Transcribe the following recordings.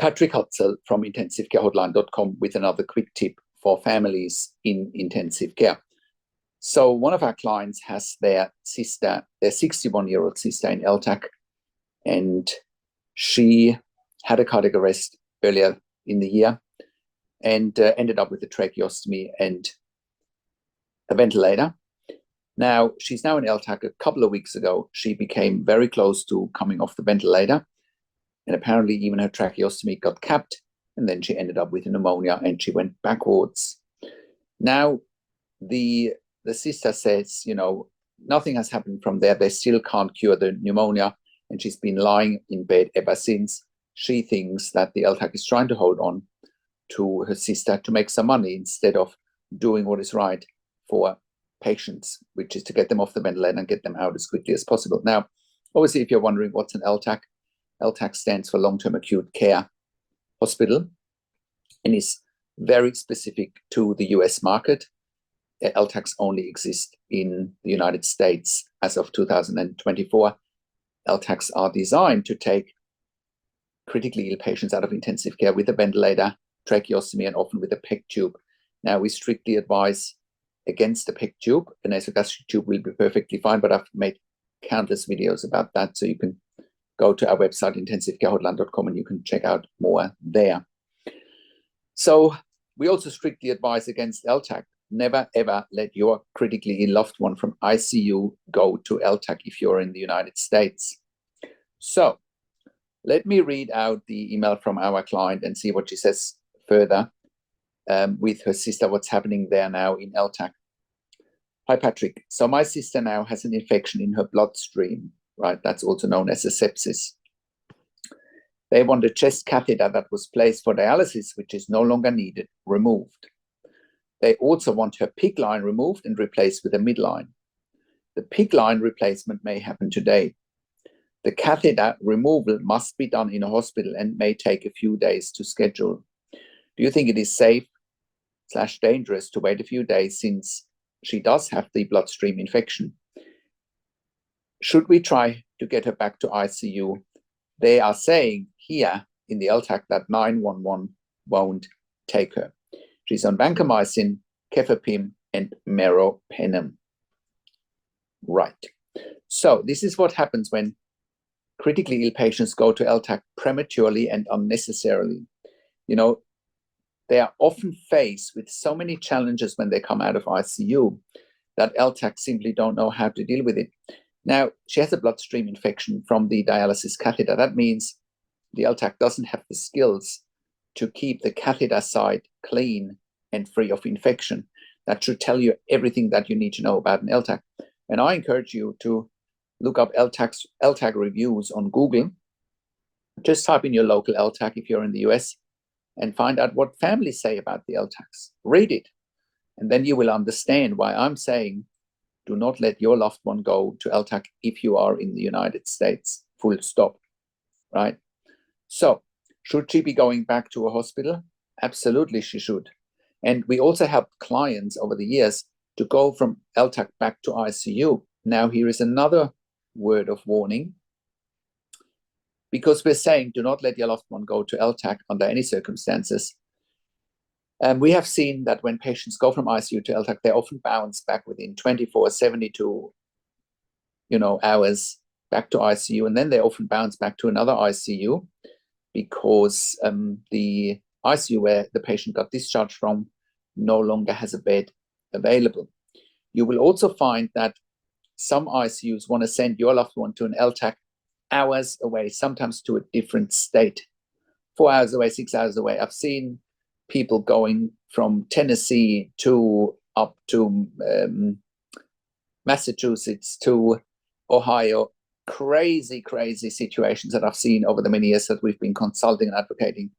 Patrick Hutzel from intensivecarehotline.com with another quick tip for families in intensive care. So one of our clients has their sister, their 61-year-old sister in LTAC, and she had a cardiac arrest earlier in the year and ended up with a tracheostomy and a ventilator. Now, she's now in LTAC. A couple of weeks ago, she became very close to coming off the ventilator, and apparently even her tracheostomy got capped, and then she ended up with pneumonia and she went backwards. Now, the sister says, nothing has happened from there. They still can't cure the pneumonia, and she's been lying in bed ever since. She thinks that the LTAC is trying to hold on to her sister to make some money instead of doing what is right for patients, which is to get them off the ventilator and get them out as quickly as possible. Now, obviously, if you're wondering what's an LTAC, LTAC stands for Long-Term Acute Care Hospital and is very specific to the US market. LTACs only exist in the United States as of 2024. LTACs are designed to take critically ill patients out of intensive care with a ventilator, tracheostomy, and often with a PEG tube. Now, we strictly advise against the PEG tube. The nasogastric tube will be perfectly fine, but I've made countless videos about that, so you can go to our website, intensivecarehotline.com, and you can check out more there. So we also strictly advise against LTAC. Never, ever let your critically ill loved one from ICU go to LTAC if you're in the United States. So let me read out the email from our client and see what she says further with her sister, what's happening there now in LTAC. Hi, Patrick. So my sister now has an infection in her bloodstream, right? That's also known as a sepsis. They want a chest catheter that was placed for dialysis, which is no longer needed, removed. They also want her PICC line removed and replaced with a midline. The PICC line replacement may happen today. The catheter removal must be done in a hospital and may take a few days to schedule. Do you think it is safe/dangerous to wait a few days since she does have the bloodstream infection? Should we try to get her back to ICU? They are saying here in the LTAC that 911 won't take her. She's on vancomycin, cefepime, and meropenem. Right. So this is what happens when critically ill patients go to LTAC prematurely and unnecessarily. They are often faced with so many challenges when they come out of ICU that LTAC simply don't know how to deal with it. Now, she has a bloodstream infection from the dialysis catheter. That means the LTAC doesn't have the skills to keep the catheter side clean and free of infection. That should tell you everything that you need to know about an LTAC. And I encourage you to look up LTAC reviews on Google. Just type in your local LTAC if you're in the US and find out what families say about the LTACs. Read it. And then you will understand why I'm saying do not let your loved one go to LTAC if you are in the United States. Full stop. Right? So, should she be going back to a hospital? Absolutely, she should. And we also helped clients over the years to go from LTAC back to ICU. Now, here is another word of warning, because we're saying do not let your loved one go to LTAC under any circumstances. And we have seen that when patients go from ICU to LTAC, they often bounce back within 24, 72 hours back to ICU, and then they often bounce back to another ICU because the ICU where the patient got discharged from no longer has a bed available. You will also find that some ICUs want to send your loved one to an LTAC hours away, sometimes to a different state, 4 hours away, 6 hours away. I've seen people going from Tennessee to up to Massachusetts to Ohio. Crazy situations that I've seen over the many years that we've been consulting and advocating,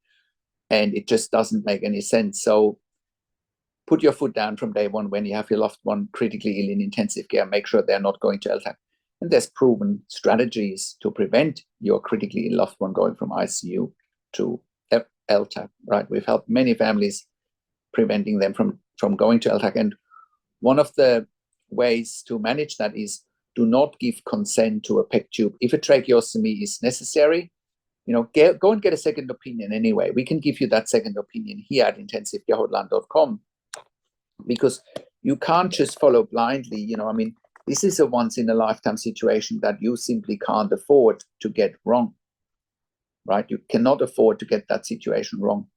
and it just doesn't make any sense. So put your foot down from day one when you have your loved one critically ill in intensive care. Make sure they're not going to LTAC. And there's proven strategies to prevent your critically ill loved one going from ICU to LTAC, right? We've helped many families preventing them from going to LTAC. And one of the ways to manage that is do not give consent to a PEG tube. If a tracheostomy is necessary, go and get a second opinion anyway. We can give you that second opinion here at intensivecare.hotline.com, because you can't just follow blindly. This is a once-in-a-lifetime situation that you simply can't afford to get wrong, right? You cannot afford to get that situation wrong.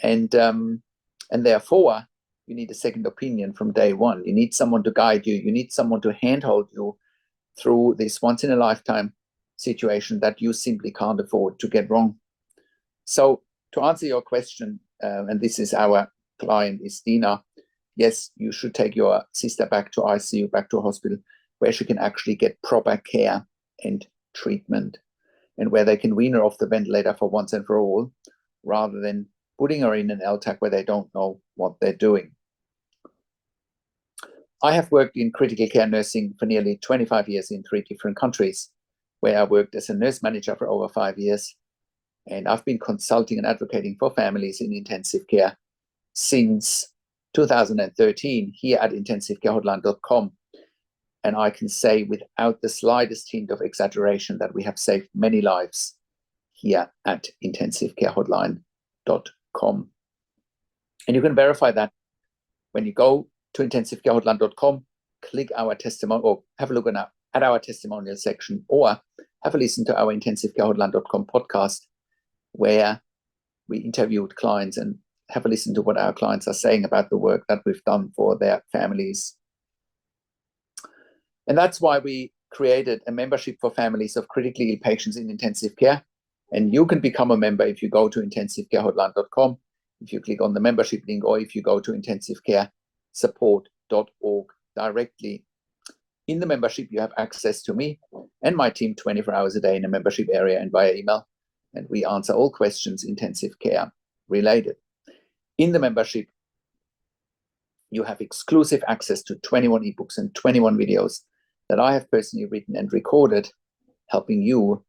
And therefore, you need a second opinion from day one. You need someone to guide you. You need someone to handhold you through this once-in-a-lifetime situation that you simply can't afford to get wrong. So to answer your question, and this is our client, is Dina, yes, you should take your sister back to ICU, back to a hospital, where she can actually get proper care and treatment, and where they can wean her off the ventilator for once and for all, rather than putting her in an LTAC where they don't know what they're doing. I have worked in critical care nursing for nearly 25 years in 3 different countries, where I worked as a nurse manager for over 5 years. And I've been consulting and advocating for families in intensive care since 2013 here at intensivecare.hotline.com. And I can say without the slightest hint of exaggeration that we have saved many lives here at intensivecare.hotline.com. And you can verify that when you go to intensivecare.hotline.com, click our testimonial, or have a look at our testimonial section, or have a listen to our intensivecare.hotline.com podcast, where we interviewed clients and have a listen to what our clients are saying about the work that we've done for their families. And that's why we created a membership for families of critically ill patients in intensive care. And you can become a member if you go to intensivecare.hotline.com, if you click on the membership link, or if you go to intensivecaresupport.org directly. In the membership, you have access to me and my team 24 hours a day in the membership area and via email. And we answer all questions intensive care related. In the membership, you have exclusive access to 21 ebooks and 21 videos that I have personally written and recorded, helping you,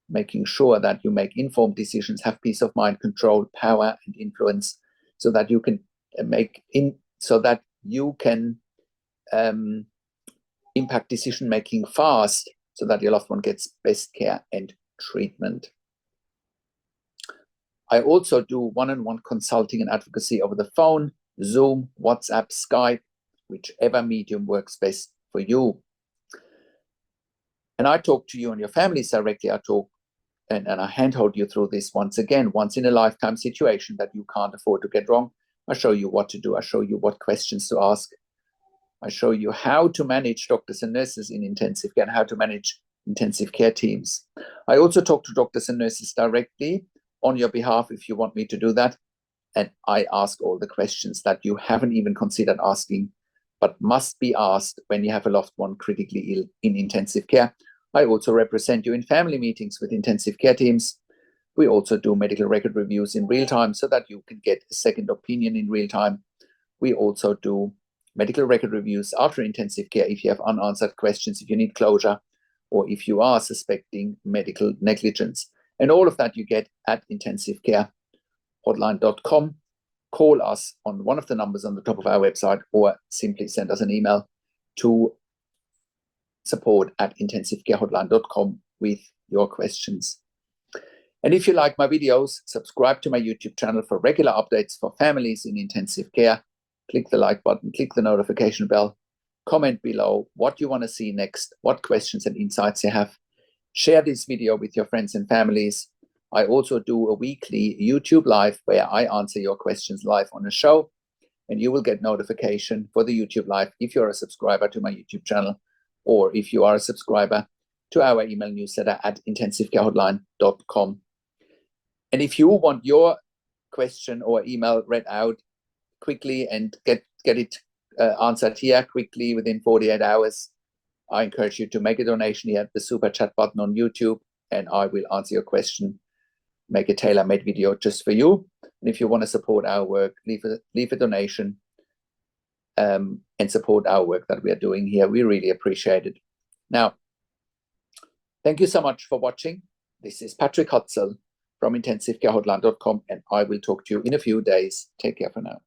making sure that you make informed decisions, have peace of mind, control, power, and influence, so that you can impact decision making fast, so that your loved one gets best care and treatment. I also do one-on-one consulting and advocacy over the phone, Zoom, WhatsApp, Skype, whichever medium works best for you. And I talk to you and your families directly. I talk and I handhold you through this once in a lifetime situation that you can't afford to get wrong. I show you what to do. I show you what questions to ask. I show you how to manage doctors and nurses in intensive care and how to manage intensive care teams. I also talk to doctors and nurses directly on your behalf if you want me to do that. And I ask all the questions that you haven't even considered asking, but must be asked when you have a loved one critically ill in intensive care. I also represent you in family meetings with intensive care teams. We also do medical record reviews in real time so that you can get a second opinion in real time. We also do medical record reviews after intensive care if you have unanswered questions, if you need closure, or if you are suspecting medical negligence. And all of that you get at intensivecare.hotline.com. Call us on one of the numbers on the top of our website, or simply send us an email to support@intensivecare.hotline.com with your questions. And if you like my videos, subscribe to my YouTube channel for regular updates for families in intensive care. Click the like button, click the notification bell, comment below what you want to see next, what questions and insights you have. Share this video with your friends and families. I also do a weekly YouTube live where I answer your questions live on a show, and you will get notification for the YouTube live if you're a subscriber to my YouTube channel, or if you are a subscriber to our email newsletter at intensivecare.hotline.com. And if you want your question or email read out quickly and get it answered here quickly within 48 hours, I encourage you to make a donation here at the super chat button on YouTube, and I will answer your question, make a tailor-made video just for you. And if you want to support our work, leave a donation and support our work that we are doing here. We really appreciate it. Now, thank you so much for watching. This is Patrick Hutzel from intensivecare.hotline.com, and I will talk to you in a few days. Take care for now.